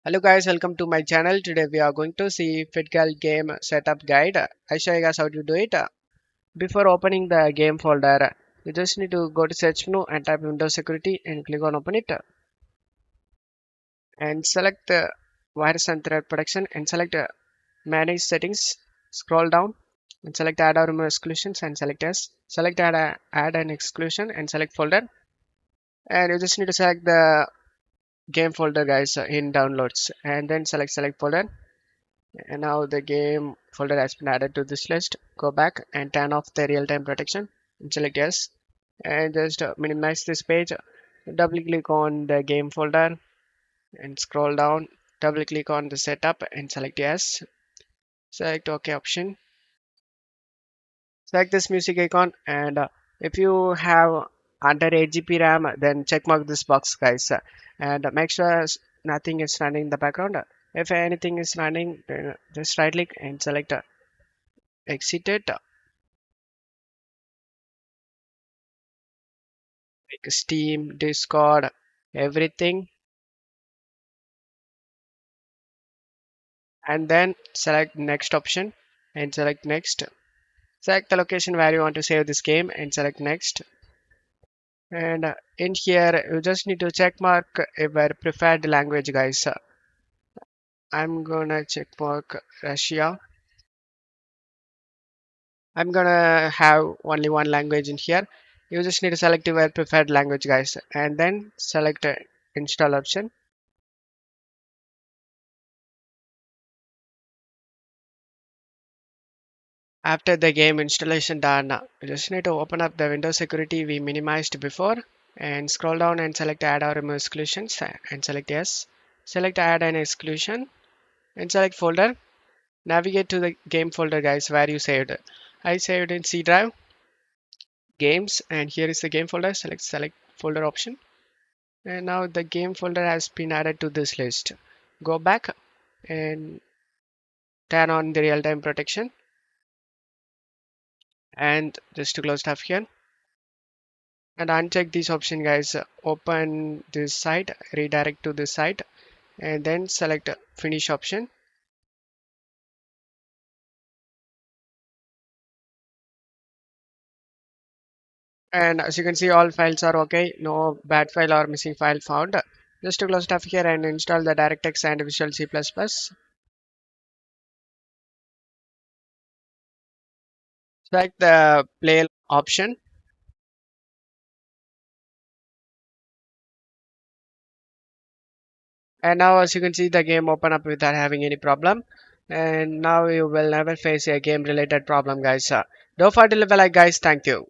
Hello guys, welcome to my channel. Today we are going to see FitGirl game setup guide. I show you guys how to do it. Before opening the game folder, you just need to go to search menu and type Windows Security and click on open it and select virus and threat protection and select manage settings. Scroll down and select add or remove exclusions and select yes. Select add an exclusion and select folder, and you just need to select the game folder guys in downloads and then select folder. And now the game folder has been added to this list. Go back and turn off the real-time protection and select yes. And just minimize this page. Double click on the game folder and scroll down. Double click on the setup and select yes. Select OK option. Select this music icon, and if you have under 8 GB RAM, then check mark this box guys, and make sure nothing is running in the background. If anything is running, then just right click and select exit it, like Steam, Discord, everything, and then select next option and select next. Select the location where you want to save this game and select next. And in here, you just need to check mark your preferred language, guys. I'm gonna check mark Russia. I'm gonna have only one language in here. You just need to select your preferred language, guys, and then select install option. After the game installation done, you just need to open up the Windows security we minimized before and scroll down and select add or remove exclusions and select yes. Select add an exclusion and select folder. Navigate to the game folder guys where you saved. I saved in C drive games, and here is the game folder. Select folder option, and now the game folder has been added to this list. Go back and turn on the real-time protection and just to close stuff here and uncheck this option guys. Open this site, redirect to this site, and then select finish option. And as you can see, all files are okay, no bad file or missing file found. Just to close stuff here and install the DirectX and Visual C++. Select the play option, and now as you can see the game open up without having any problem, and now you will never face a game related problem guys. Don't forget to leave a like guys. Thank you.